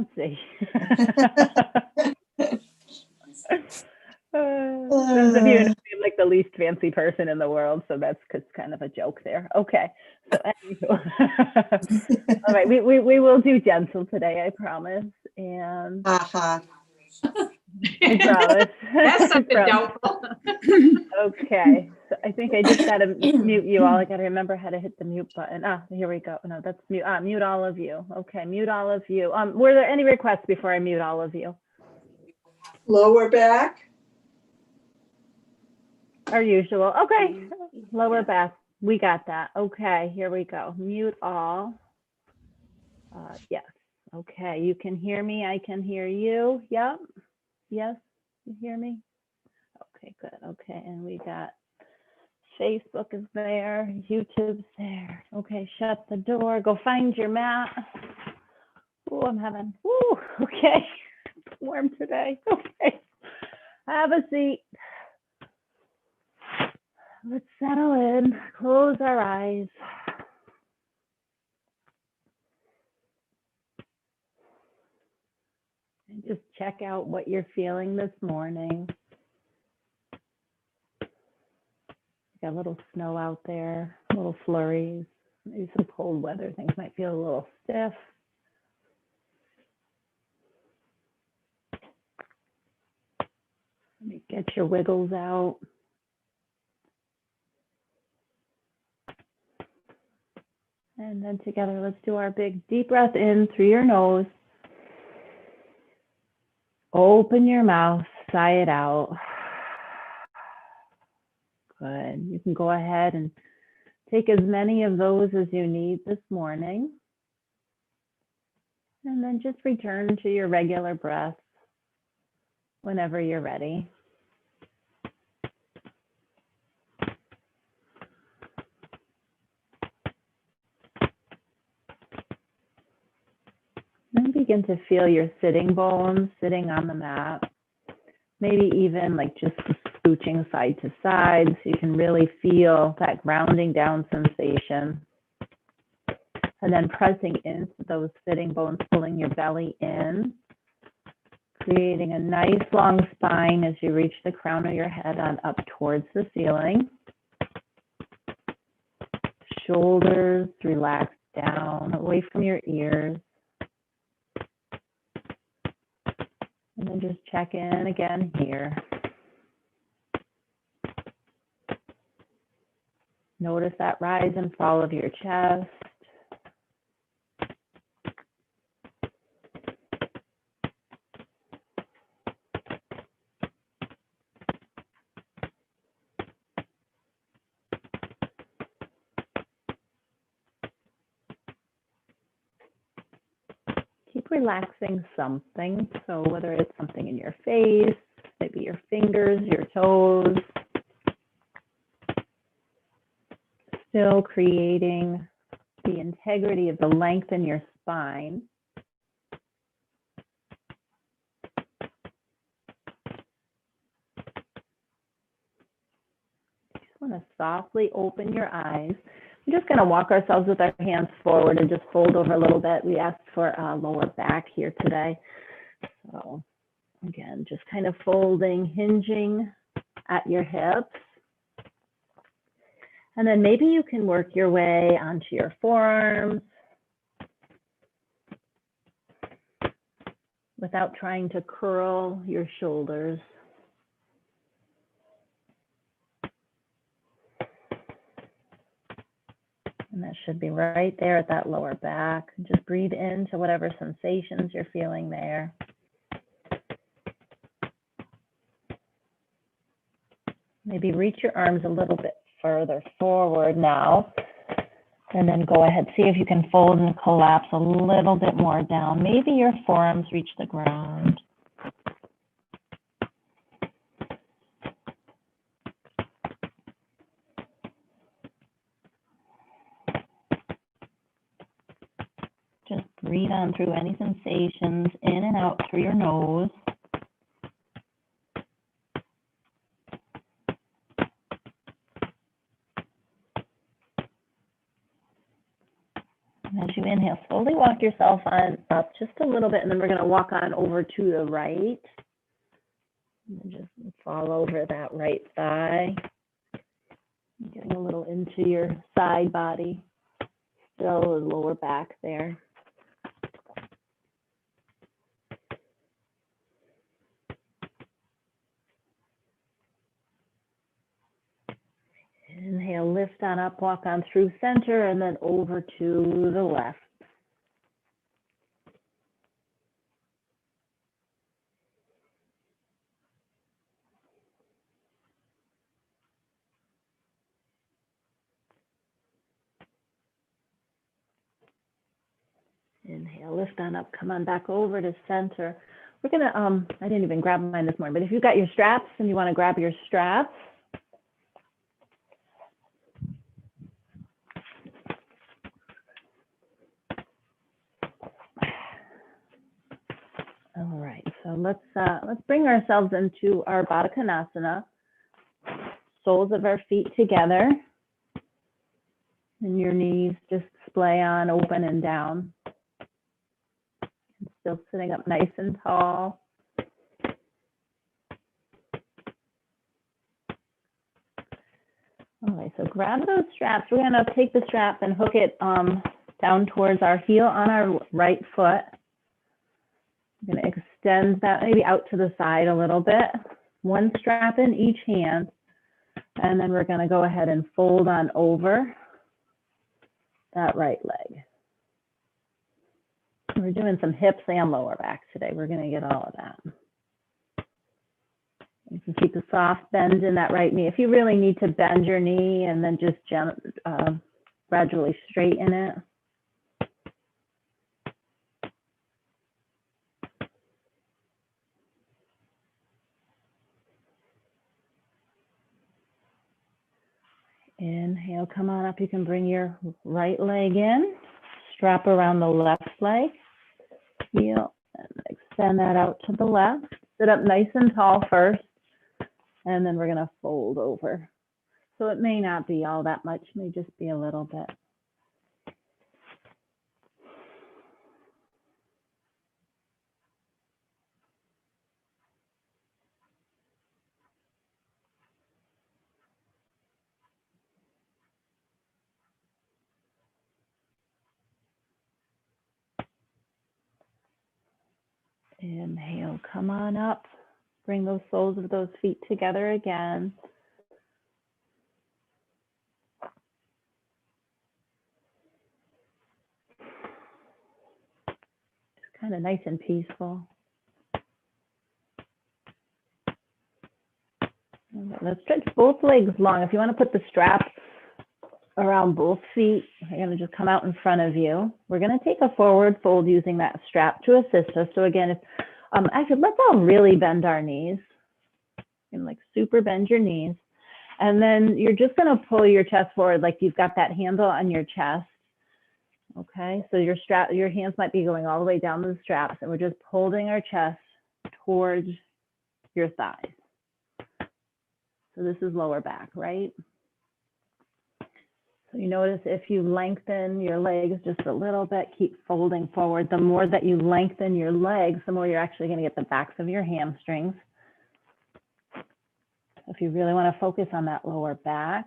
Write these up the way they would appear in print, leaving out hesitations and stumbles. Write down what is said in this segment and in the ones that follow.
fancy. Those of you who know me, I'm like the least fancy person in the world, so that's kind of a joke there. Okay, so all right, we will do gentle today, I promise, and Uh-huh. I promise. That's I something promise. doubtful. Okay, so I think I just got to mute you all. I got to remember how to hit the mute button. Ah, here we go. No, that's mute. Mute all of you. Okay, mute all of you. Were there any requests before I mute all of you? Lower back. Our usual. Okay, lower back. We got that. Okay, here we go. Mute all. Yes. Okay, you can hear me. I can hear you. Yep. Yes, you hear me? Okay, good. Okay, and we got Facebook is there. YouTube's there. Okay, shut the door. Go find your mat. Oh, I'm having, okay. It's warm today. Okay. Have a seat. Let's settle in. Close our eyes. And just check out what you're feeling this morning. Got a little snow out there, little flurries, maybe some cold weather. Things might feel a little stiff. Let me get your wiggles out. And then together, let's do our big deep breath in through your nose. Open your mouth, sigh it out. Good. You can go ahead and take as many of those as you need this morning. And then just return to your regular breath whenever you're ready. Then begin to feel your sitting bones sitting on the mat. Maybe even like just scooching side to side so you can really feel that grounding down sensation. And then pressing into those sitting bones, pulling your belly in, creating a nice long spine as you reach the crown of your head on up towards the ceiling. Shoulders relax down away from your ears. And then just check in again here. Notice that rise and fall of your chest. Keep relaxing something. So whether it's something in your face, maybe your fingers, your toes. Still creating the integrity of the length in your spine. Just want to softly open your eyes. We're just going to walk ourselves with our hands forward and just fold over a little bit. We asked for lower back here today. So again, just kind of folding, hinging at your hips. And then maybe you can work your way onto your forearms without trying to curl your shoulders. And that should be right there at that lower back. Just breathe into whatever sensations you're feeling there. Maybe reach your arms a little bit further forward now. And then go ahead, see if you can fold and collapse a little bit more down. Maybe your forearms reach the ground. Just breathe on through any sensations in and out through your nose. As you inhale, slowly walk yourself on up just a little bit, and then we're going to walk on over to the right. And just fall over that right thigh. Getting a little into your side body. Still the lower back there. Inhale, lift on up, walk on through center, and then over to the left. Inhale, lift on up, come on back over to center. We're gonna, I didn't even grab mine this morning, but if you've got your straps and you wanna grab your straps, all right, so let's bring ourselves into our Baddha Konasana. Soles of our feet together, and your knees just splay on, open and down. Still sitting up nice and tall. All right, so grab those straps. We're gonna take the strap and hook it down towards our heel on our right foot. I'm gonna extend that maybe out to the side a little bit. One strap in each hand. And then we're going to go ahead and fold on over that right leg. We're doing some hips and lower back today. We're going to get all of that. You can keep a soft bend in that right knee. If you really need to bend your knee and then just gradually straighten it. Inhale, come on up. You can bring your right leg in, strap around the left leg, heel, and extend that out to the left. Sit up nice and tall first, and then we're going to fold over. So it may not be all that much, may just be a little bit. Inhale, come on up. Bring those soles of those feet together again. Just kind of nice and peaceful. Let's stretch both legs long. If you want to put the strap around both feet, you're going to just come out in front of you. We're going to take a forward fold using that strap to assist us. So again, if actually, let's all really bend our knees. And like super bend your knees. And then you're just going to pull your chest forward like you've got that handle on your chest. Okay, so your hands might be going all the way down to the straps, and we're just holding our chest towards your thighs. So this is lower back, right? So you notice if you lengthen your legs just a little bit, keep folding forward. The more that you lengthen your legs, the more you're actually going to get the backs of your hamstrings. If you really want to focus on that lower back,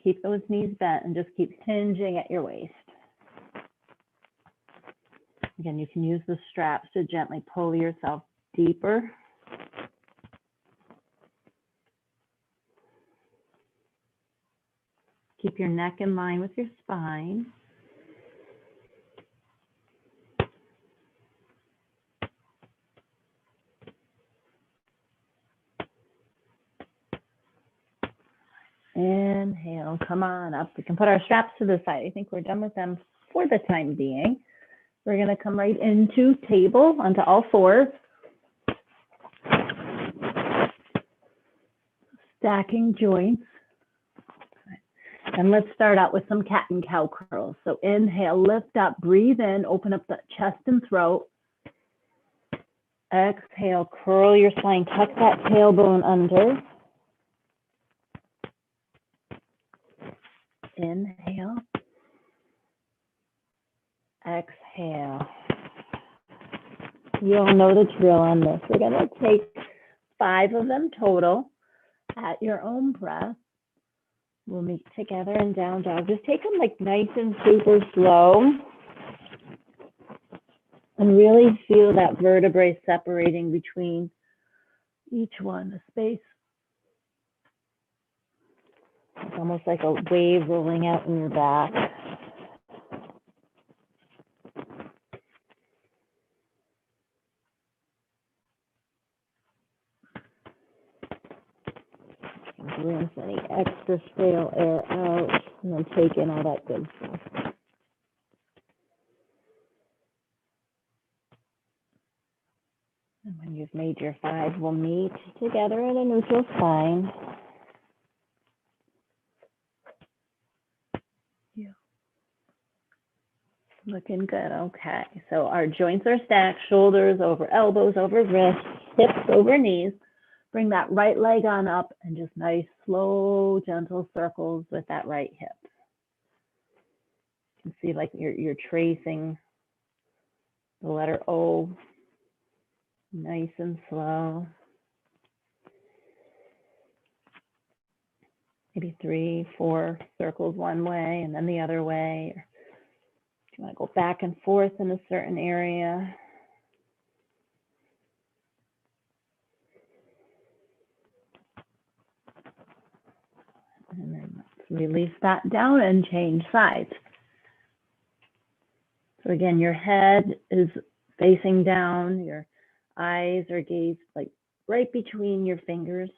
keep those knees bent and just keep hinging at your waist. Again, you can use the straps to gently pull yourself deeper. Keep your neck in line with your spine. Inhale, come on up. We can put our straps to the side. I think we're done with them for the time being. We're going to come right into table, onto all fours. Stacking joints. And let's start out with some cat and cow curls. So inhale, lift up, breathe in, open up the chest and throat. Exhale, curl your spine, tuck that tailbone under. Inhale. exhale. You all know the drill on this. We're going to take 5 of them total at your own breath. We'll meet together in down dog. Just take them like nice and super slow. And really feel that vertebrae separating between each one, the space. It's almost like a wave rolling out in your back. Rinse any extra stale air out, and then take in all that good stuff. And when you've made your 5, we'll meet together in a neutral spine. Yeah. Looking good. Okay. So our joints are stacked, shoulders over elbows, over wrists, hips over knees. Bring that right leg on up and just nice, slow, gentle circles with that right hip. You can see like you're tracing the letter O, nice and slow. Maybe 3, 4 circles one way and then the other way. If you want to go back and forth in a certain area. And then let's release that down and change sides. So again, your head is facing down, your eyes are gazed like right between your fingers.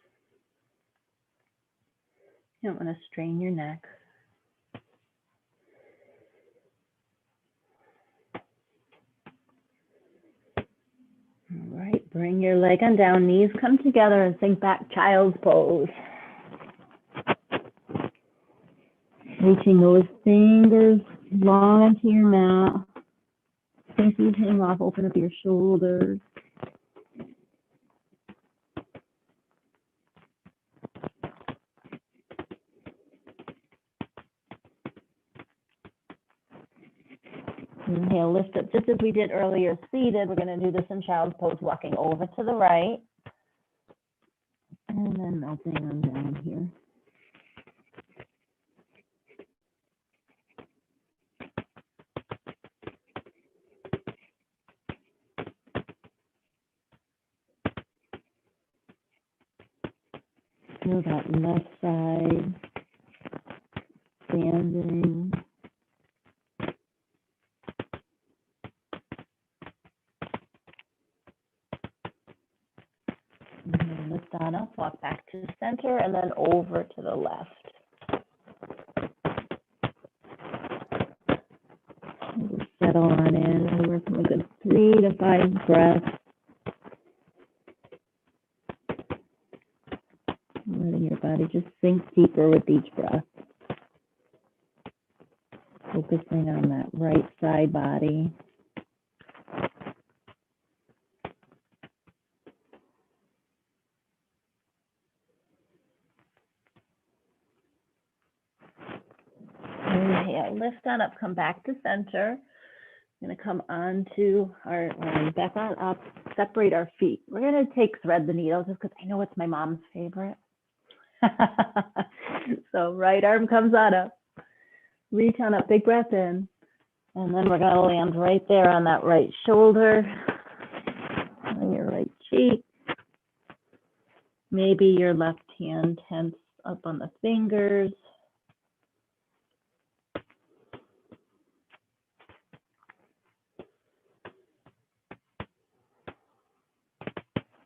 You don't want to strain your neck. All right, bring your leg on down, knees come together and sink back, child's pose. Reaching those fingers long into your mat. Pinkies hang off, open up your shoulders. Inhale, lift up just as we did earlier, seated. We're going to do this in child's pose, walking over to the right. And then melting on down here. Feel that left side, standing. And then lift on up, walk back to the center, and then over to the left. And just settle on in, anywhere from a good 3 to 5 breaths. Letting your body just sink deeper with each breath. Focusing on that right side body. Inhale, lift on up, come back to center. I'm going to come onto our, back on up, separate our feet. We're going to take thread the needle just because I know it's my mom's favorite. So right arm comes on up, reach on up, big breath in, and then we're going to land right there on that right shoulder, on your right cheek. Maybe your left hand tense up on the fingers.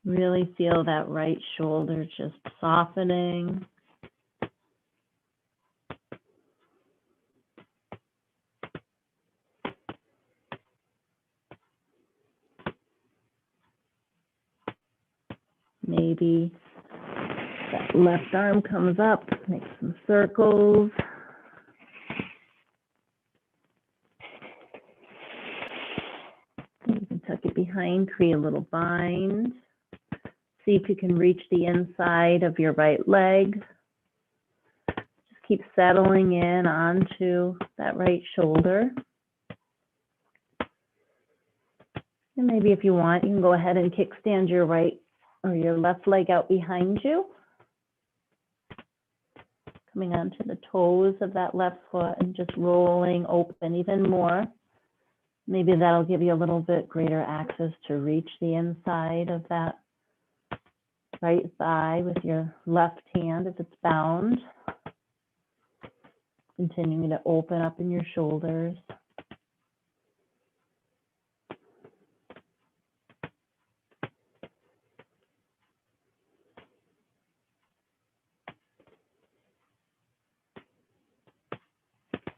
Really feel that right shoulder just softening. Maybe that left arm comes up, make some circles. You can tuck it behind, create a little bind. See if you can reach the inside of your right leg. Just keep settling in onto that right shoulder. And maybe if you want, you can go ahead and kickstand your right or your left leg out behind you. Coming onto the toes of that left foot and just rolling open even more. Maybe that'll give you a little bit greater access to reach the inside of that right thigh with your left hand if it's bound. Continuing to open up in your shoulders.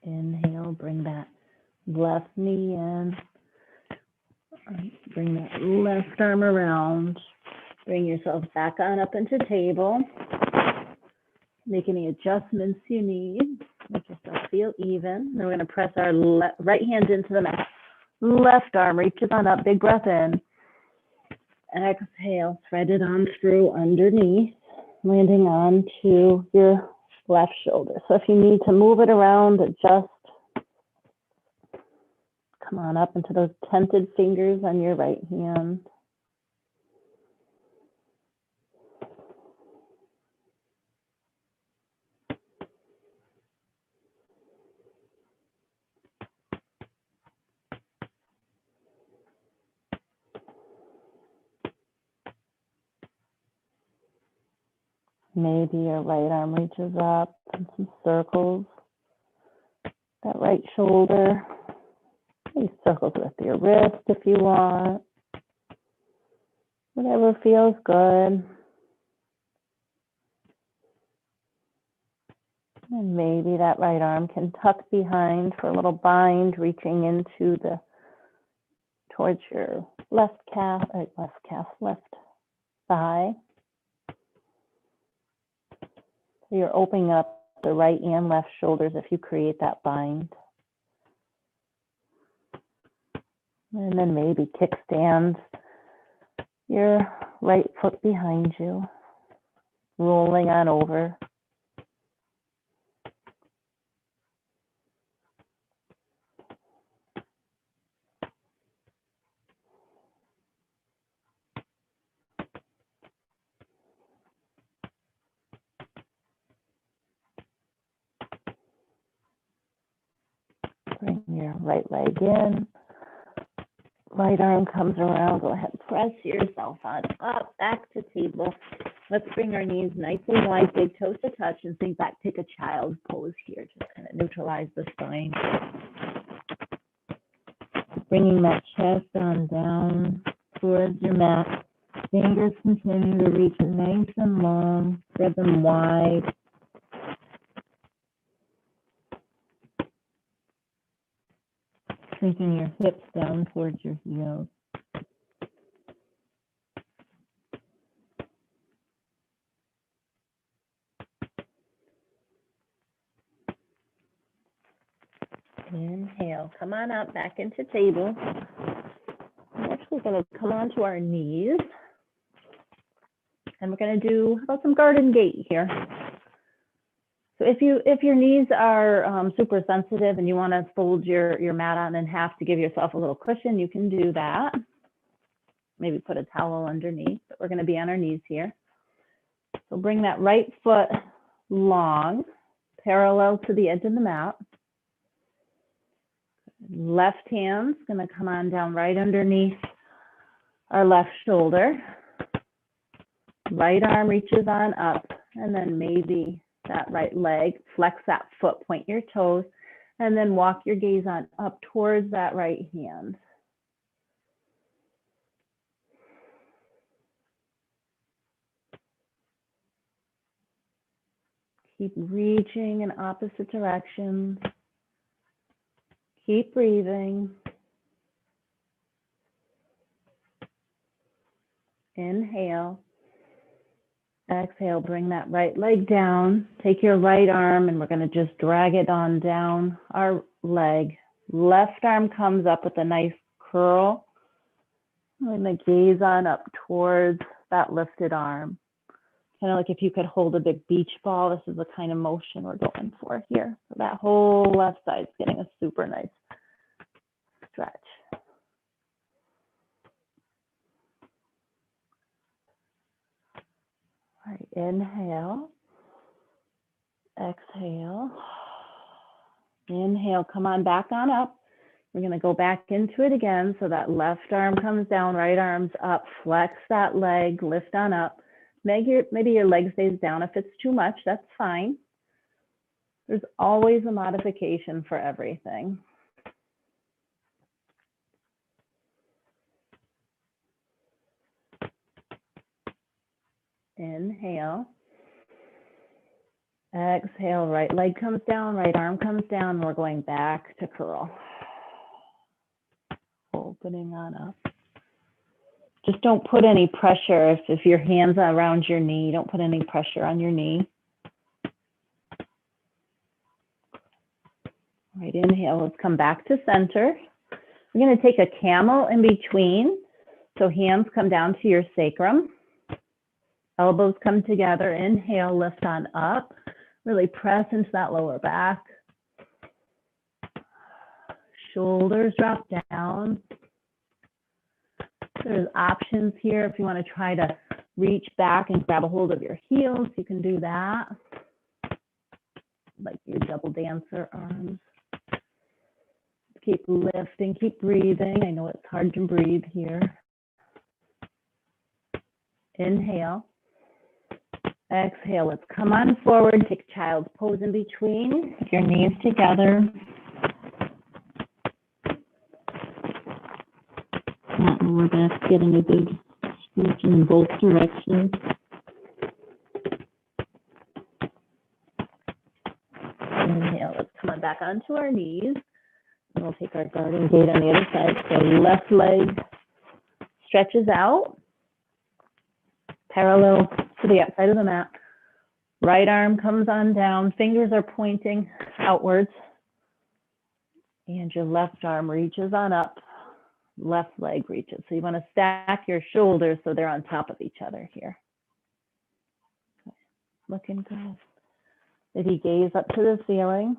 Inhale, bring that left knee in. Bring that left arm around. Bring yourself back on up into table. Make any adjustments you need. Make yourself feel even. Then we're going to press our right hand into the mat. Left arm reaches on up. Big breath in. Exhale. Thread it on through underneath, landing onto your left shoulder. So if you need to move it around, adjust. Come on up into those tented fingers on your right hand. Maybe your right arm reaches up in some circles. That right shoulder. Maybe circles with your wrist if you want. Whatever feels good. And maybe that right arm can tuck behind for a little bind, reaching into towards your left thigh. So you're opening up the right and left shoulders if you create that bind. And then maybe kickstand your right foot behind you, rolling on over. Bring your right leg in. Right arm comes around. Go ahead, press yourself on up, back to table. Let's bring our knees nice and wide, big toes to touch, and sink back. Take a child pose here. Just kind of neutralize the spine. Bringing that chest on down towards your mat. Fingers continue to reach nice and long. Spread them wide. Sinking your hips down towards your heels. Inhale, come on up, back into table. We're actually going to come onto our knees. And we're going to do about some garden gate here. So if your knees are super sensitive and you want to fold your mat on in half to give yourself a little cushion, you can do that. Maybe put a towel underneath, but we're going to be on our knees here. So bring that right foot long, parallel to the edge of the mat. Left hand's going to come on down right underneath our left shoulder. Right arm reaches on up, and then maybe that right leg, flex that foot, point your toes, and then walk your gaze on up towards that right hand. Keep reaching in opposite directions. Keep breathing. Inhale. Exhale, bring that right leg down. Take your right arm and we're going to just drag it on down our leg. Left arm comes up with a nice curl. I'm going to gaze on up towards that lifted arm. Kind of like if you could hold a big beach ball. This is the kind of motion we're going for here. So that whole left side is getting a super nice stretch. All right, inhale, exhale, inhale, come on back on up. We're gonna go back into it again. So that left arm comes down, right arm's up, flex that leg, lift on up. Maybe your leg stays down. If it's too much, that's fine. There's always a modification for everything. Inhale. Exhale, right leg comes down, right arm comes down. We're going back to curl. Opening on up. Just don't put any pressure. If your hands are around your knee, don't put any pressure on your knee. All right, inhale, let's come back to center. We're gonna take a camel in between. So hands come down to your sacrum. Elbows come together. Inhale, lift on up. Really press into that lower back. Shoulders drop down. There's options here. If you want to try to reach back and grab a hold of your heels, you can do that. Like your double dancer arms. Keep lifting, keep breathing. I know it's hard to breathe here. Inhale. Exhale, let's come on forward. Take child's pose in between. Your knees together. That lower back getting a good stretch in both directions. Inhale, let's come on back onto our knees. And we'll take our guarding gate on the other side. So left leg stretches out, parallel to the outside of the mat. Right arm comes on down, fingers are pointing outwards. And your left arm reaches on up, left leg reaches. So you want to stack your shoulders so they're on top of each other here. Okay. Looking good. Maybe gaze up to the ceiling.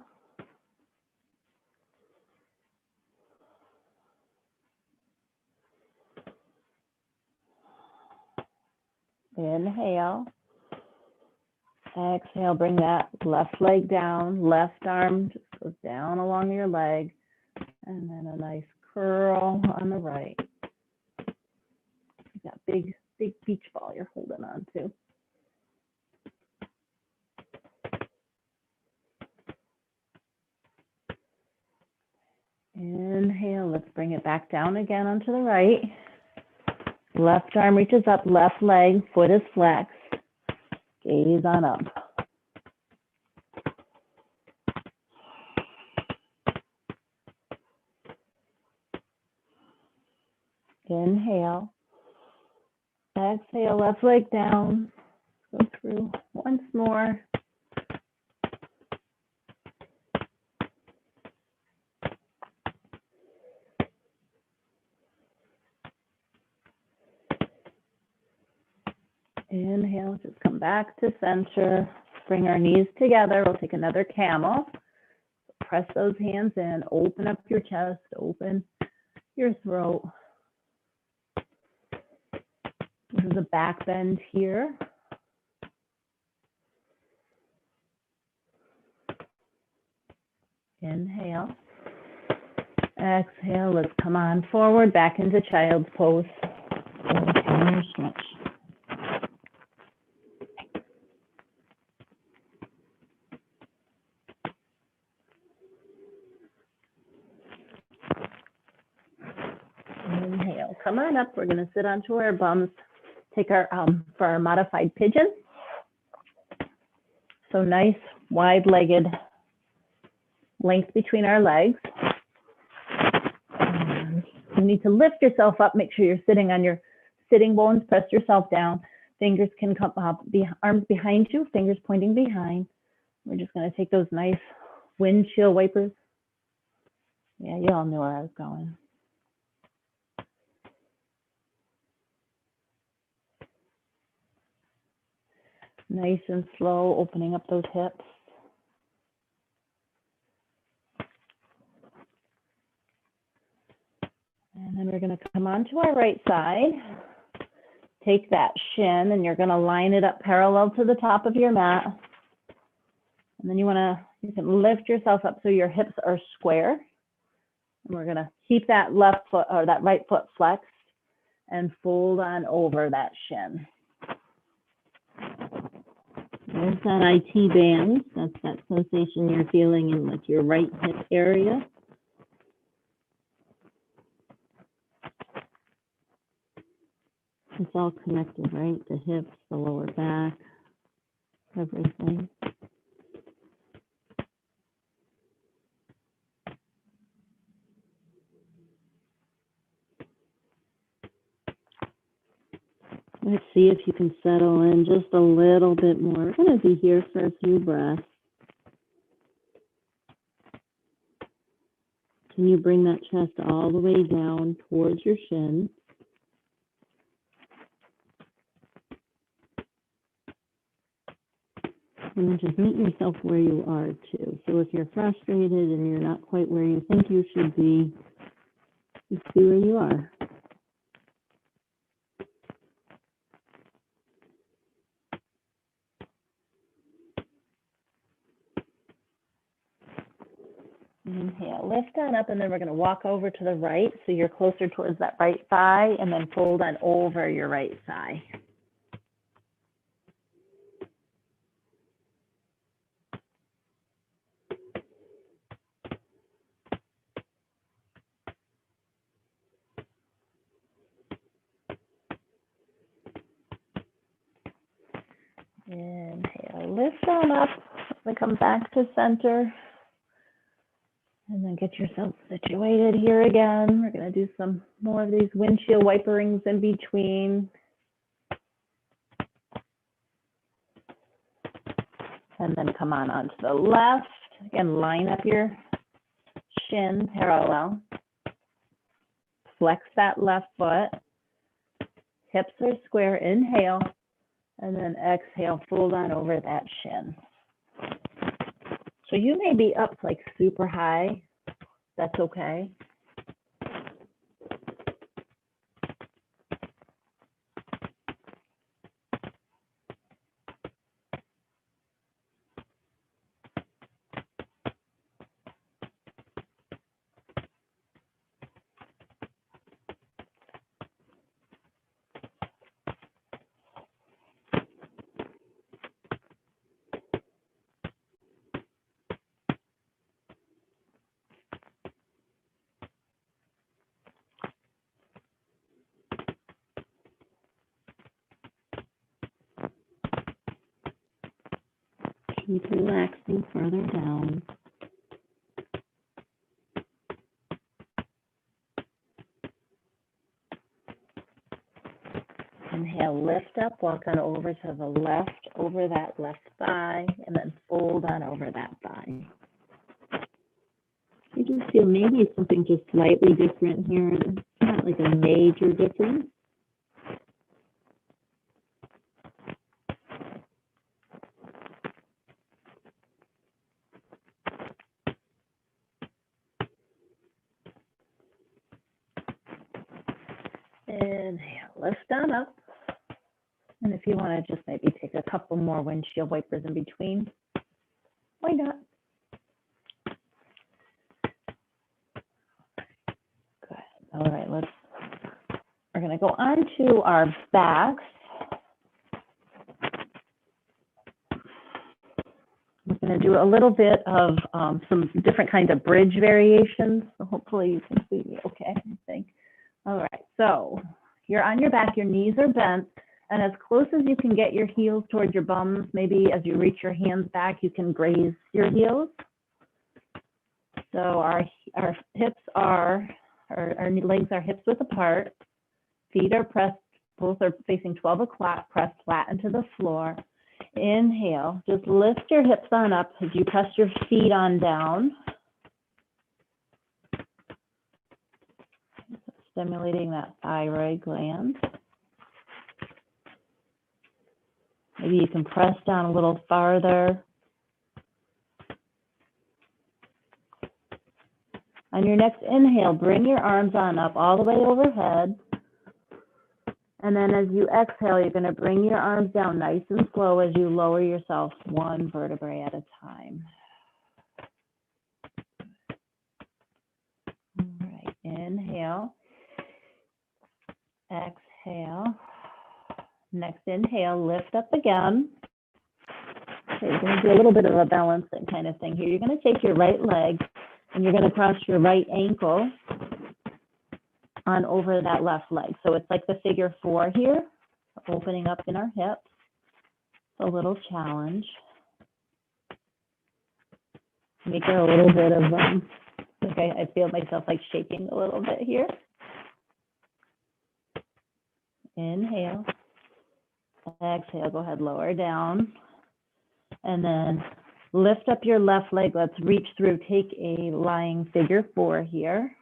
Inhale. Exhale, bring that left leg down, left arm just goes down along your leg, and then a nice curl on the right. That big beach ball you're holding on to. Inhale, let's bring it back down again onto the right. Left arm reaches up, left leg, foot is flexed. Gaze on up. Inhale. Exhale, left leg down. Go through once more. Inhale, just come back to center. Bring our knees together. We'll take another camel. Press those hands in. Open up your chest. Open your throat. This is a back bend here. Inhale. Exhale. Let's come on forward, back into child's pose. Stretch. Inhale. Come on up. We're going to sit onto our bums. Take our for our modified pigeon. So nice wide-legged length between our legs. You need to lift yourself up. Make sure you're sitting on your sitting bones. Press yourself down. Fingers can come up, arms behind you, fingers pointing behind. We're just going to take those nice windshield wipers. Yeah, you all knew where I was going. Nice and slow, opening up those hips. And then we're going to come onto our right side. take that shin and you're going to line it up parallel to the top of your mat. And then you can lift yourself up so your hips are square. And we're going to keep that left foot or that right foot flexed and fold on over that shin. There's that IT band. That's that sensation you're feeling in like your right hip area. It's all connected, right? The hips, the lower back, everything. Let's see if you can settle in just a little bit more. We're going to be here for a few breaths. Can you bring that chest all the way down towards your shin? And then just meet yourself where you are too. So if you're frustrated and you're not quite where you think you should be, just see where you are. Inhale, lift on up, and then we're going to walk over to the right so you're closer towards that right thigh, and then fold on over your right thigh. Inhale, lift on up, then come back to center. And then get yourself situated here again. We're going to do some more of these windshield wiperings in between. And then come on onto the left. Again, line up your shin parallel. Flex that left foot. Hips are square. Inhale. And then exhale, fold on over that shin. So you may be up like super high. That's okay. Keep relaxing further down. Inhale, lift up, walk on over to the left, over that left thigh, and then fold on over that thigh. You just feel maybe something just slightly different here. It's not like a major difference. Inhale, lift on up. And if you want to just maybe take a couple more windshield wipers in between, why not? Good. All right, we're going to go on to our backs. We're going to do a little bit of some different kinds of bridge variations. So hopefully you can see me okay, I think. All right, so you're on your back, your knees are bent, and as close as you can get your heels towards your bums, maybe as you reach your hands back, you can graze your heels. So our hips are, our legs are hips width apart, feet are pressed, both are facing 12 o'clock, pressed flat into the floor. Inhale, just lift your hips on up as you press your feet on down. Stimulating that thyroid gland. Maybe you can press down a little farther. On your next inhale, bring your arms on up all the way overhead. And then as you exhale, you're going to bring your arms down nice and slow as you lower yourself one vertebrae at a time. All right, inhale, exhale. Next inhale, lift up again. Okay, you're going to do a little bit of a balancing kind of thing here. You're going to take your right leg and you're going to cross your right ankle on over that left leg. So it's like the figure 4 here, opening up in our hips. A little challenge. Make it a little bit of, okay, I feel myself like shaking a little bit here. Inhale. Exhale, go ahead, lower down. And then lift up your left leg. Let's reach through, take a lying figure 4 here.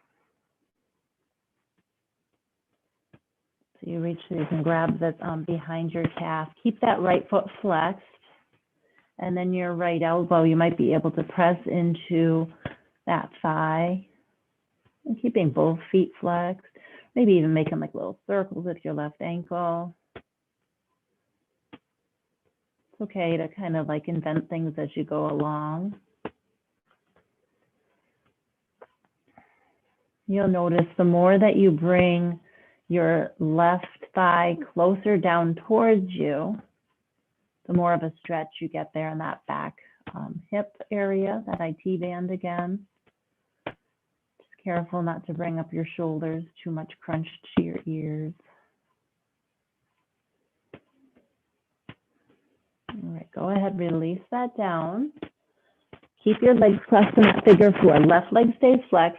So you reach through, you can grab that behind your calf. Keep that right foot flexed. And then your right elbow, you might be able to press into that thigh. And keeping both feet flexed. Maybe even making like little circles with your left ankle. It's okay to kind of like invent things as you go along. You'll notice the more that you bring your left thigh closer down towards you, the more of a stretch you get there in that back hip area, that IT band again. Just careful not to bring up your shoulders, too much crunched to your ears. All right, go ahead, release that down. Keep your legs crossed in that figure 4. Left leg stays flexed.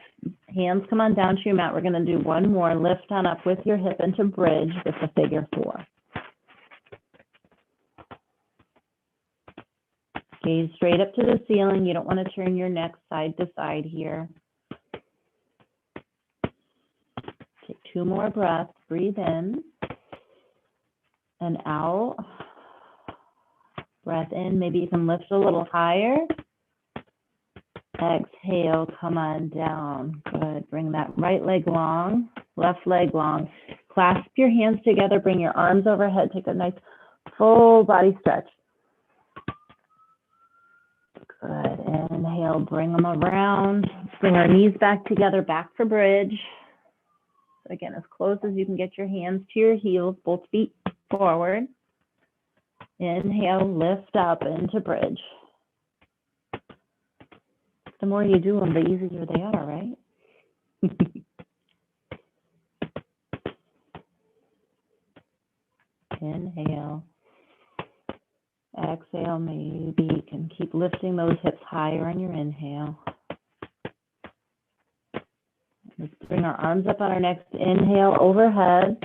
Hands come on down to your mat. We're going to do one more. Lift on up with your hip into bridge with the figure 4. Gaze straight up to the ceiling. You don't want to turn your neck side to side here. Take 2 more breaths. Breathe in and out. Breath in. Maybe you can lift a little higher. Exhale, come on down. Good. Bring that right leg long, left leg long. Clasp your hands together. Bring your arms overhead. Take a nice full body stretch. Good. Inhale, bring them around. Bring our knees back together, back for bridge. So again, as close as you can get your hands to your heels, both feet forward. Inhale, lift up into bridge. The more you do them, the easier they are, right? Inhale. Exhale, maybe you can keep lifting those hips higher on your inhale. Let's bring our arms up on our next inhale overhead.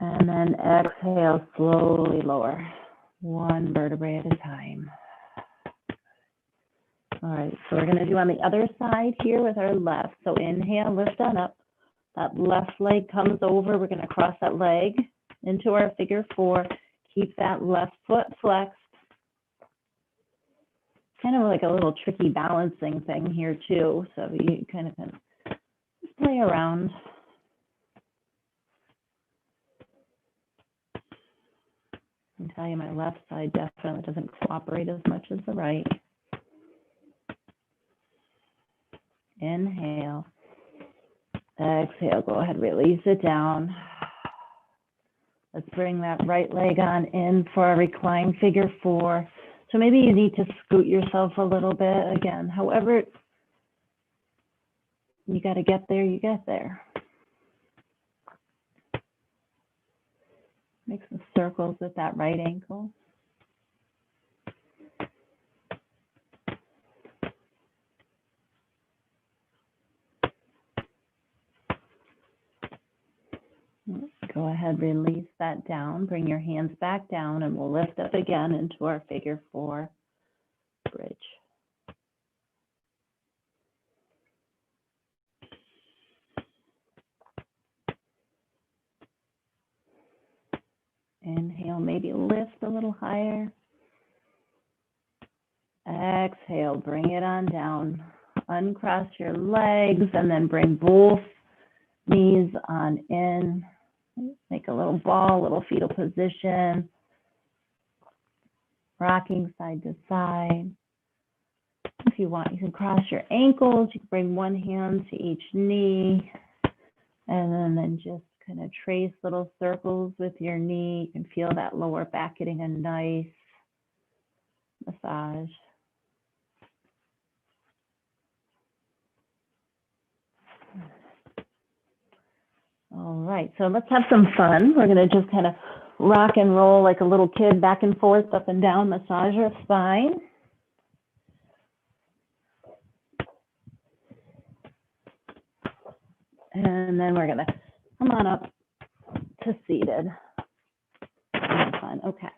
And then exhale, slowly lower. One vertebrae at a time. All right, so we're going to do on the other side here with our left. So inhale, lift on up. That left leg comes over. We're going to cross that leg into our figure 4. Keep that left foot flexed. Kind of like a little tricky balancing thing here too. So you kind of can just play around. I can tell you my left side definitely doesn't cooperate as much as the right. Inhale. Exhale, go ahead, release it down. Let's bring that right leg on in for a reclined figure 4. So maybe you need to scoot yourself a little bit. Again, however you got to get there, you get there. Make some circles with that right ankle. Go ahead, release that down. Bring your hands back down and we'll lift up again into our figure 4 bridge. Inhale, maybe lift a little higher. Exhale, bring it on down. Uncross your legs and then bring both knees on in. Make a little ball, little fetal position, rocking side to side. If you want, you can cross your ankles. You can bring one hand to each knee, and then just kind of trace little circles with your knee. You can feel that lower back getting a nice massage. All right, so let's have some fun. We're going to just kind of rock and roll like a little kid, back and forth, up and down, massage your spine. And then we're going to come on up to seated. Fun. Okay,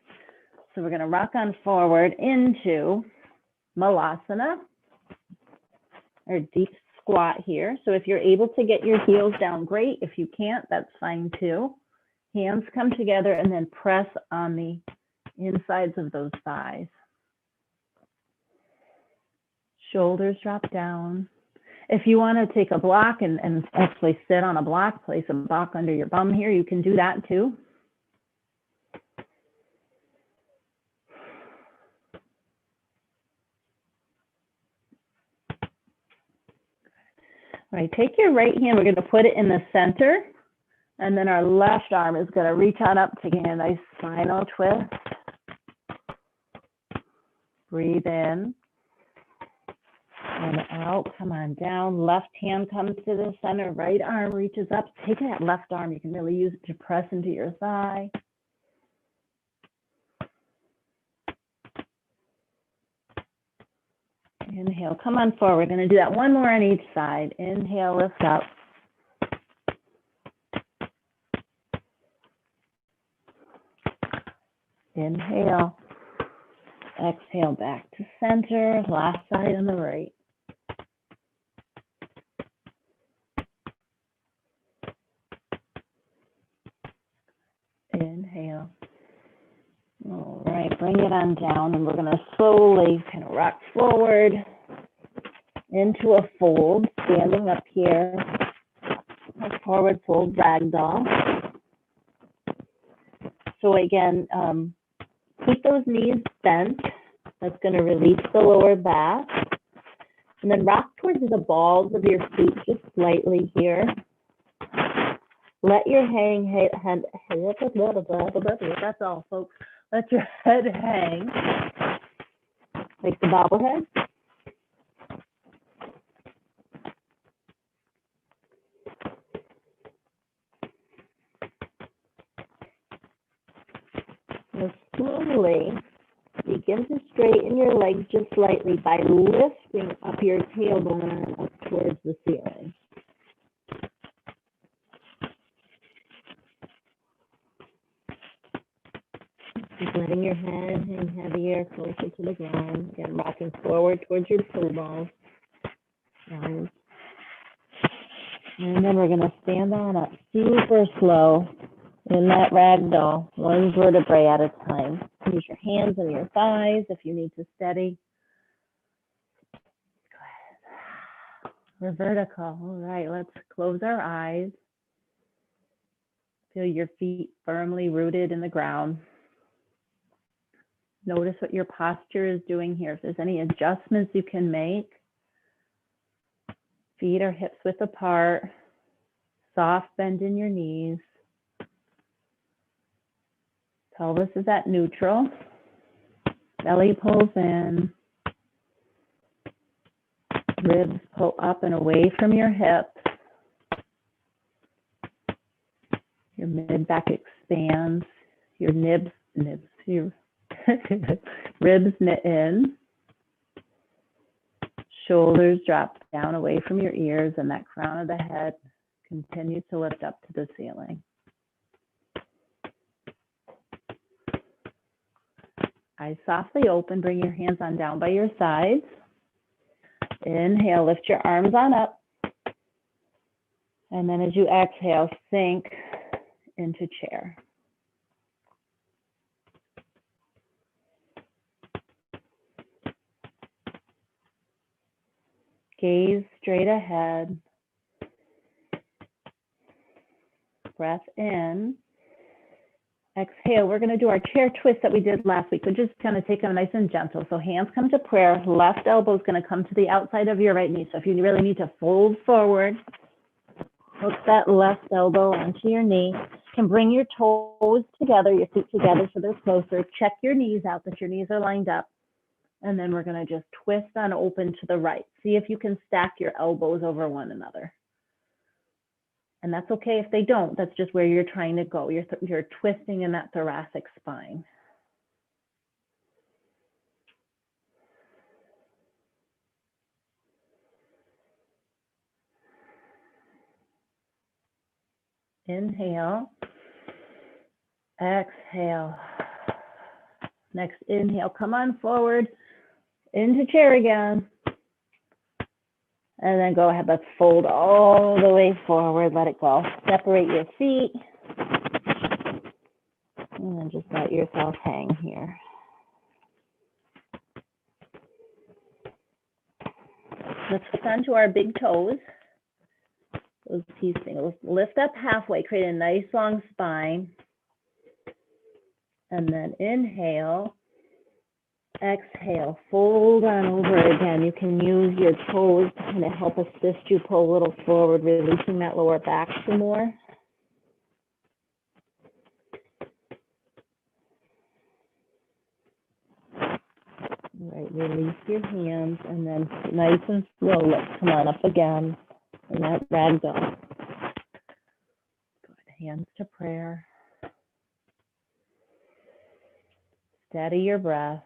so we're going to rock on forward into Malasana, or deep squat here. So if you're able to get your heels down, great. If you can't, that's fine too. Hands come together and then press on the insides of those thighs. Shoulders drop down. If you want to take a block and actually sit on a block, place a block under your bum here, you can do that too. All right, take your right hand, we're going to put it in the center, and then our left arm is going to reach on up, taking a nice spinal twist. Breathe in and out, come on down. Left hand comes to the center, right arm reaches up. Take that left arm, you can really use it to press into your thigh. Inhale, come on forward. We're going to do that one more on each side. Inhale, lift up. Inhale. Exhale, back to center. Last side on the right. Inhale. All right, bring it on down, and we're going to slowly kind of rock forward into a fold, standing up here, a forward fold ragdoll. So again, keep those knees bent. That's going to release the lower back. And then rock towards the balls of your feet just slightly here. Let your head, that's all, folks. Let your head hang, like the bobblehead. Now slowly begin to straighten your legs just slightly by lifting up your tailbone up towards the ceiling. Just letting your head hang heavier, closer to the ground. Again, rocking forward towards your toe balls. And then we're going to stand on up super slow in that ragdoll, one vertebrae at a time. Use your hands and your thighs if you need to steady. Go ahead. We're vertical. All right, let's close our eyes. Feel your feet firmly rooted in the ground. Notice what your posture is doing here. If there's any adjustments you can make. Feet or hips width apart. Soft bend in your knees. Pelvis is at neutral. Belly pulls in. Ribs pull up and away from your hips. Your mid-back expands. Your your ribs knit in. Shoulders drop down away from your ears, and that crown of the head continues to lift up to the ceiling. Eyes softly open, bring your hands on down by your sides. Inhale, lift your arms on up. And then as you exhale, sink into chair. Gaze straight ahead. breath in. Exhale. We're going to do our chair twist that we did last week, but just kind of take them nice and gentle. So hands come to prayer. Left elbow is going to come to the outside of your right knee. So if you really need to fold forward, hook that left elbow onto your knee. You can bring your toes together, your feet together so they're closer. Check your knees out, that your knees are lined up. And then we're going to just twist on open to the right. See if you can stack your elbows over one another. And that's okay if they don't. That's just where you're trying to go. You're twisting in that thoracic spine. Inhale. Exhale. Next inhale. Come on forward into chair again. And then go ahead. Let's fold all the way forward. Let it go. Separate your feet. And then just let yourself hang here. Let's hook onto our big toes. Those piece things. Lift up halfway. Create a nice long spine. And then inhale. Exhale. Fold on over again. You can use your toes to kind of help assist you pull a little forward, releasing that lower back some more. All right, release your hands and then nice and slow, let's come on up again in that ragdoll. Good, hands to prayer. Steady your breath.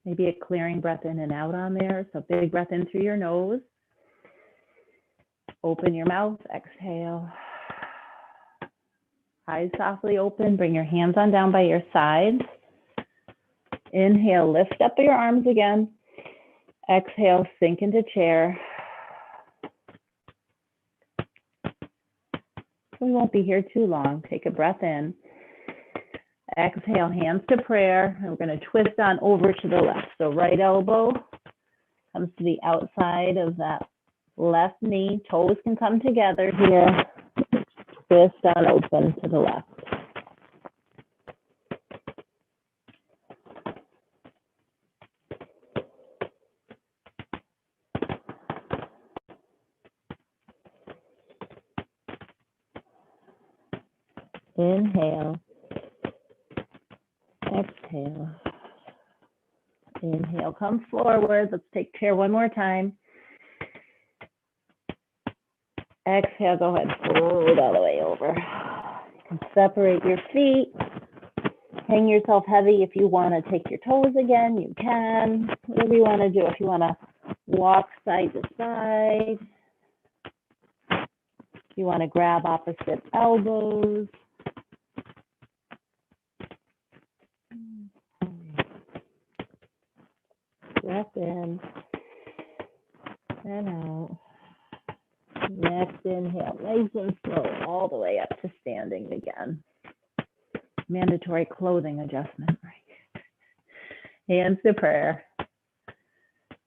Maybe a clearing breath in and out on there. So big breath in through your nose. Open your mouth, exhale. Eyes softly open, bring your hands on down by your sides. Inhale, lift up your arms again. Exhale, sink into chair. We won't be here too long. Take a breath in. Exhale, hands to prayer. And we're going to twist on over to the left. So right elbow comes to the outside of that left knee. Toes can come together here. Twist on open to the left. Inhale. Exhale. Inhale, come forward. Let's take chair one more time. Exhale, go ahead, fold all the way over. You can separate your feet. Hang yourself heavy. If you want to take your toes again, you can. Whatever you want to do. If you want to walk side to side. If you want to grab opposite elbows. Breath in and out. Next inhale, nice and slow, all the way up to standing again. Mandatory clothing adjustment, right? Hands to prayer.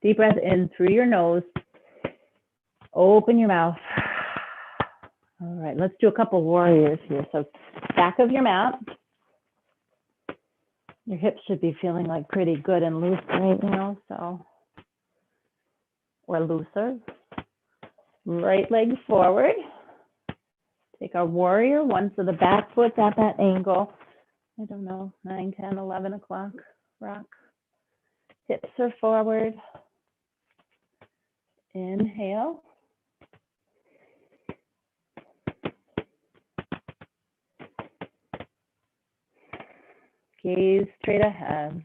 Deep breath in through your nose. Open your mouth. All right, let's do a couple warriors here. So back of your mat. Your hips should be feeling like pretty good and loose right now, so, or looser. Right leg forward. Take our warrior one, so the back foot's at that angle. I don't know, 9, 10, 11 o'clock, rock. Hips are forward. Inhale. Gaze straight ahead.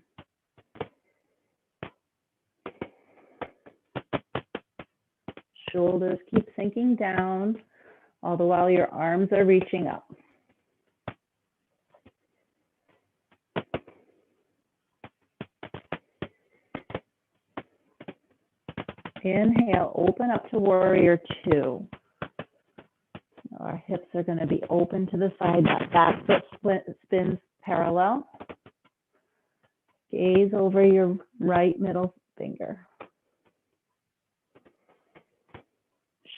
Shoulders keep sinking down, all the while your arms are reaching up. Inhale, open up to warrior two. Our hips are going to be open to the side. That back foot spins parallel. Gaze over your right middle finger.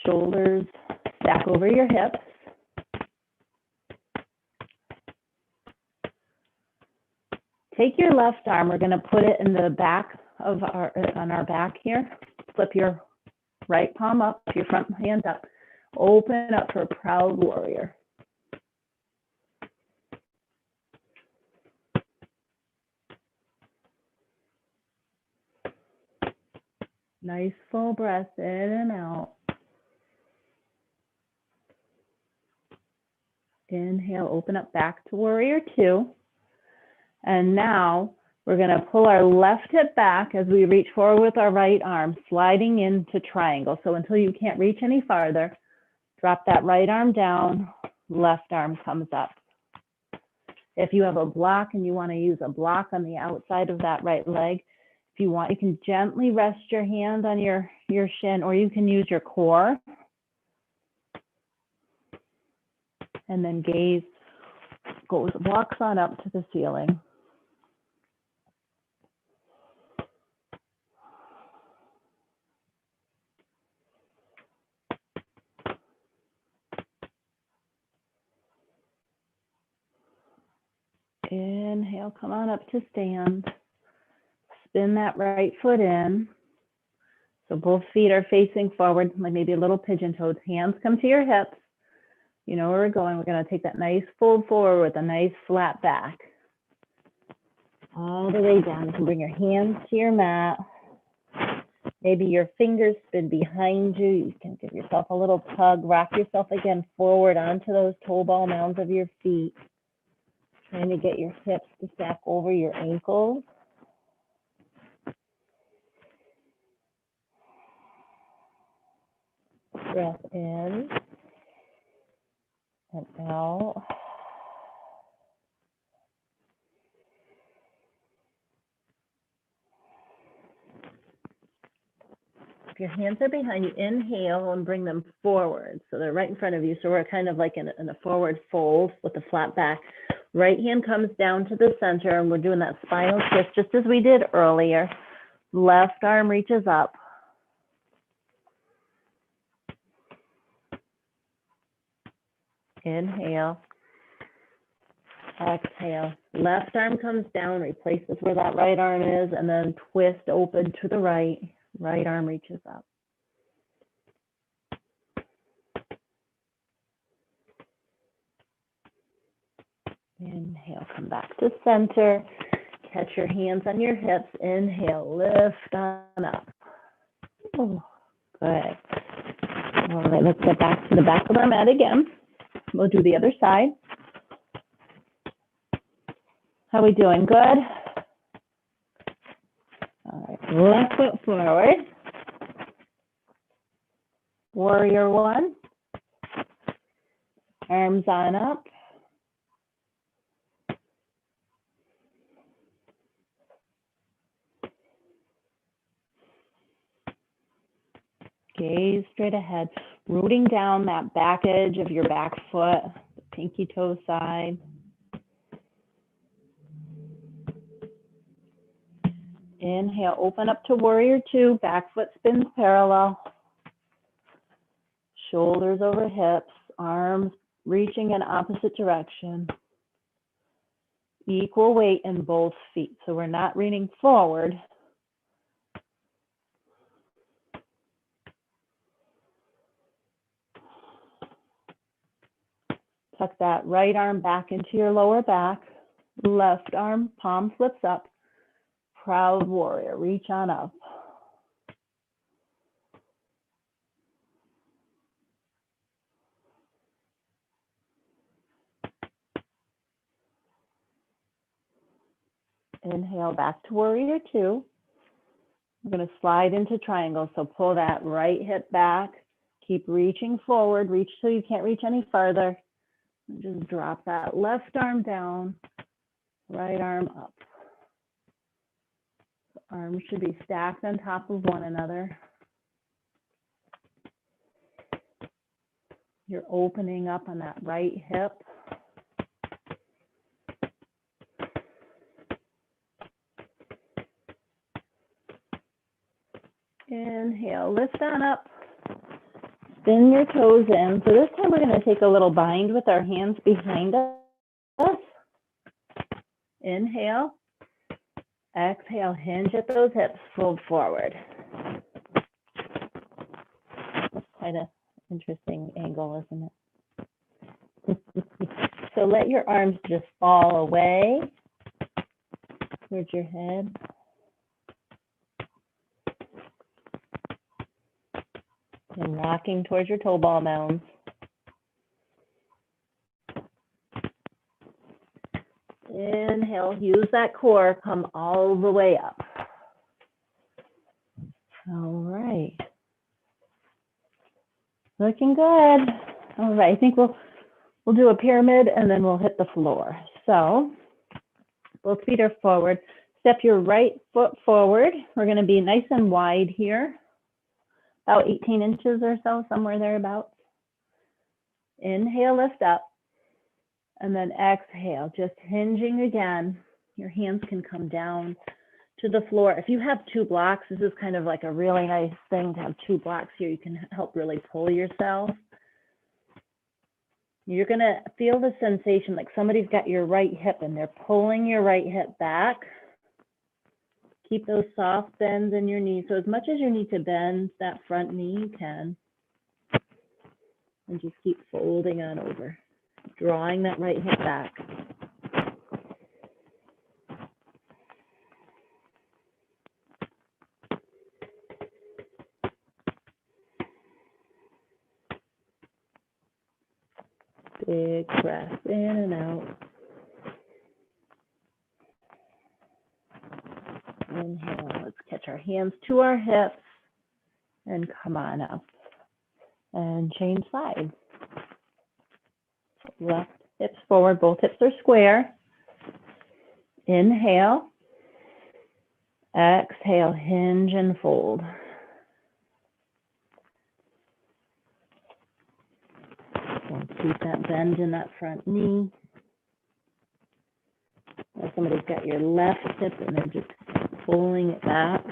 Shoulders Stack over your hips. Take your left arm, we're gonna put it in the back of on our back here. Flip your right palm up, your front hand up. Open up for proud warrior. Nice full breath in and out. Inhale, open up back to warrior two. And now we're going to pull our left hip back as we reach forward with our right arm, sliding into triangle. So until you can't reach any farther, drop that right arm down, left arm comes up. If you have a block and you want to use a block on the outside of that right leg, if you want, you can gently rest your hand on your shin, or you can use your core. And then gaze walks on up to the ceiling. Inhale, come on up to stand. Spin that right foot in. So both feet are facing forward, like maybe a little pigeon toed. Hands come to your hips. You know where we're going. We're going to take that nice fold forward with a nice flat back. All the way down. You can bring your hands to your mat. Maybe your fingers spin behind you. You can give yourself a little tug. Rock yourself again forward onto those toe ball mounds of your feet. Trying to get your hips to stack over your ankles. Breath in and out. If your hands are behind you, inhale and bring them forward. So they're right in front of you. So we're kind of like in a forward fold with a flat back. Right hand comes down to the center, and we're doing that spinal twist just as we did earlier. Left arm reaches up. Inhale. Exhale. Left arm comes down, replaces where that right arm is, and then twist open to the right. Right arm reaches up. Inhale, come back to center. Catch your hands on your hips. Inhale, lift on up. Oh, good. All right, let's get back to the back of our mat again. We'll do the other side. How are we doing? Good? All right, left foot forward. Warrior one. Arms on up. Gaze straight ahead, rooting down that back edge of your back foot, the pinky toe side. Inhale, open up to warrior two, back foot spins parallel. Shoulders over hips, arms reaching in opposite direction. Equal weight in both feet, so we're not leaning forward. Tuck that right arm back into your lower back. Left arm, palm flips up. Proud warrior, reach on up. Inhale, back to warrior two. We're going to slide into triangle, so pull that right hip back. Keep reaching forward, reach till you can't reach any farther. And just drop that left arm down, right arm up. The arms should be stacked on top of one another. You're opening up on that right hip. Inhale, lift on up. Spin your toes in. So this time we're going to take a little bind with our hands behind us. Inhale. Exhale, hinge at those hips, fold forward. Quite an interesting angle, isn't it? So let your arms just fall away towards your head. And rocking towards your toe ball mounds. Inhale, use that core, come all the way up. All right. Looking good. All right, I think we'll do a pyramid and then we'll hit the floor. So both feet are forward. Step your right foot forward. We're going to be nice and wide here. About 18 inches or so, somewhere thereabouts. Inhale, lift up. And then exhale, just hinging again. Your hands can come down to the floor. If you have two blocks, this is kind of like a really nice thing to have two blocks here. You can help really pull yourself. You're going to feel the sensation like somebody's got your right hip and they're pulling your right hip back. Keep those soft bends in your knees. So as much as you need to bend that front knee, you can. And just keep folding on over, drawing that right hip back. Big breath in and out. Inhale, let's catch our hands to our hips and come on up. And change sides. Left hips forward, both hips are square. Inhale. Exhale, hinge and fold. And keep that bend in that front knee. Now somebody's got your left hip and they're just pulling it back.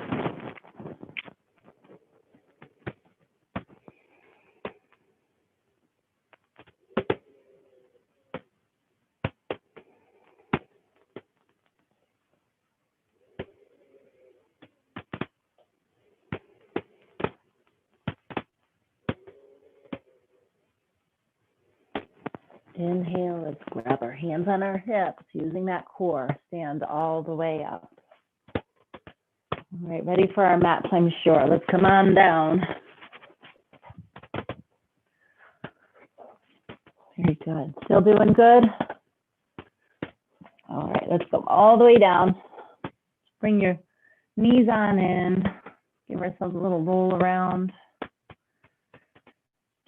Inhale, let's grab our hands on our hips, using that core, stand all the way up. All right, ready for our mats, I'm sure. Let's come on down. Very good. Still doing good? All right, let's go all the way down. Bring your knees on in. Give ourselves a little roll around.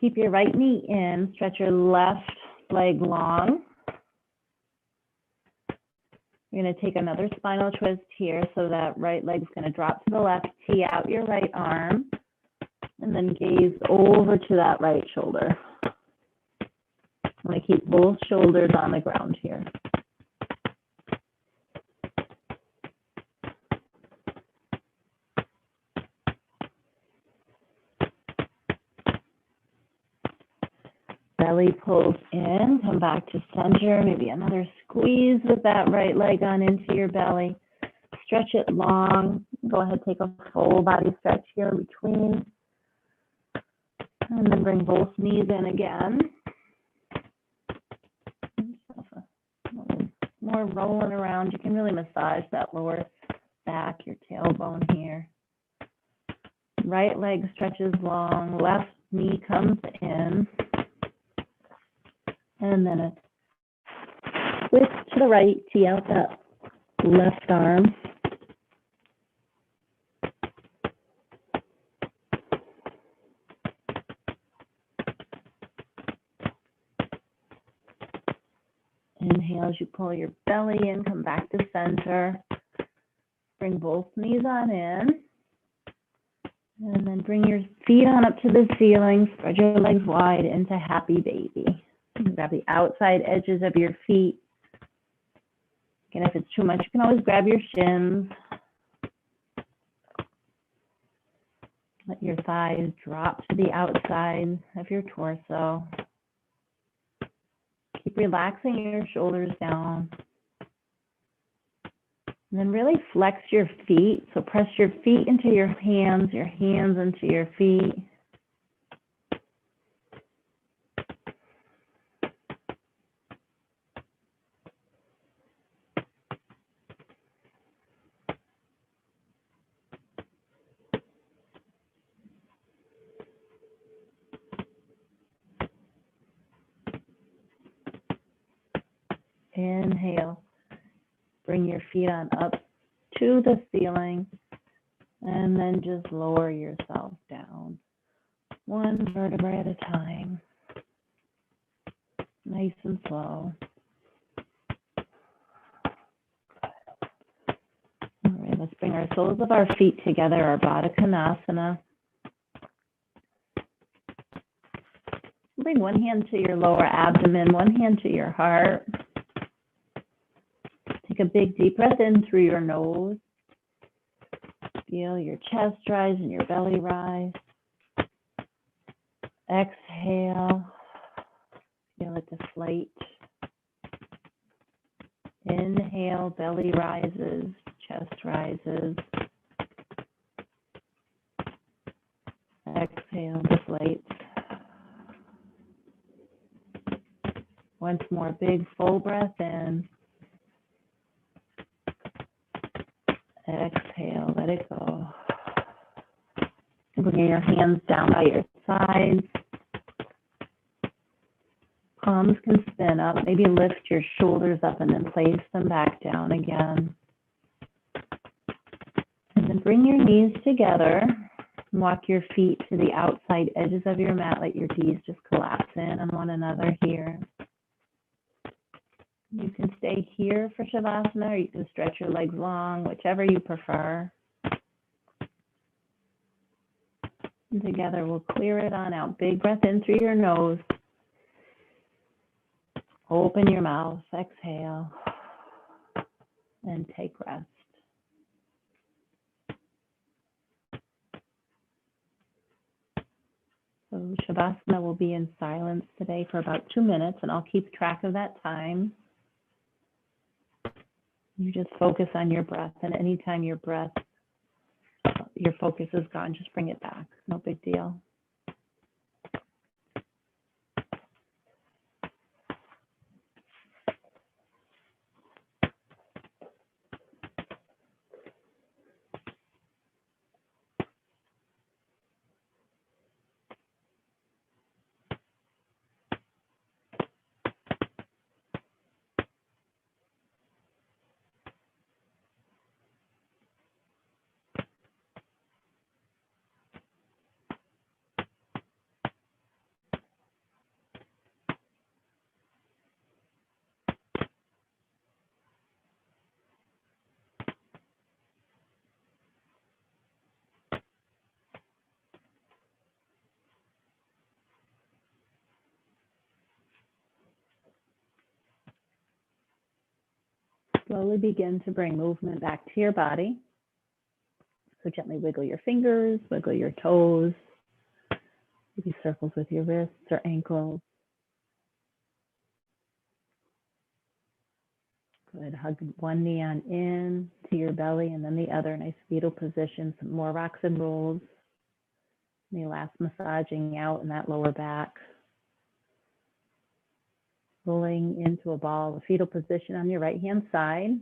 Keep your right knee in. Stretch your left leg long. You're going to take another spinal twist here, so that right leg's going to drop to the left. Tee out your right arm, and then gaze over to that right shoulder. I'm going to keep both shoulders on the ground here. Belly pulls in, come back to center, maybe another squeeze with that right leg on into your belly. Stretch it long. Go ahead, take a full body stretch here in between. And then bring both knees in again. More rolling around. You can really massage that lower back, your tailbone here. Right leg stretches long, left knee comes in. And then a twist to the right, tee out that left arm. Inhale as you pull your belly in, come back to center. Bring both knees on in. And then bring your feet on up to the ceiling. Spread your legs wide into happy baby. Grab the outside edges of your feet. Again, if it's too much, you can always grab your shins. Let your thighs drop to the outside of your torso. Keep relaxing your shoulders down. And then really flex your feet. So press your feet into your hands into your feet. Inhale. Bring your feet on up to the ceiling. And then just lower yourself down. One vertebra at a time. Nice and slow. All right, let's bring our soles of our feet together, our Baddha Konasana. Bring one hand to your lower abdomen, one hand to your heart. Take a big deep breath in through your nose. Feel your chest rise and your belly rise. Exhale. Feel it deflate. Inhale, belly rises, chest rises. Exhale, deflates. Once more, big full breath in. Exhale, let it go. Bring your hands down by your sides. Palms can spin up. Maybe lift your shoulders up and then place them back down again. And then bring your knees together. Walk your feet to the outside edges of your mat. Let your knees just collapse in on one another here. You can stay here for Shavasana, or you can stretch your legs long, whichever you prefer. And together, we'll clear it on out. Big breath in through your nose. Open your mouth, exhale, and take rest. So Shavasana will be in silence today for about 2 minutes, and I'll keep track of that time. You just focus on your breath, and anytime your focus is gone, just bring it back. No big deal. Slowly begin to bring movement back to your body. So gently wiggle your fingers, wiggle your toes, maybe circles with your wrists or ankles. Good. Hug one knee on in to your belly and then the other. Nice fetal position. Some more rocks and rolls. The last massaging out in that lower back. Rolling into a ball, the fetal position on your right hand side.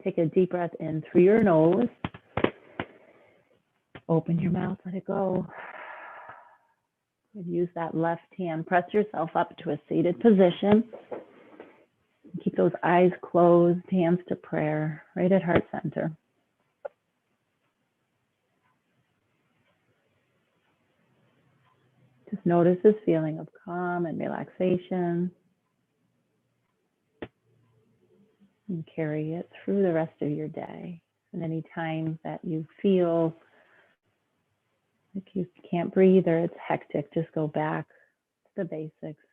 Take a deep breath in through your nose. Open your mouth, let it go. Use that left hand, press yourself up to a seated position. Keep those eyes closed, hands to prayer, right at heart center. Just notice this feeling of calm and relaxation. And carry it through the rest of your day. And any time that you feel like you can't breathe or it's hectic, just go back to the basics.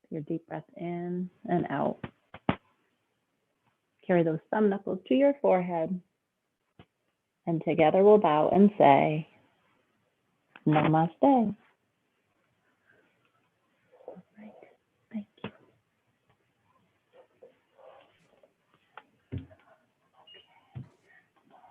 Your deep breath in and out. Carry those thumb knuckles to your forehead. And together we'll bow and say, Namaste.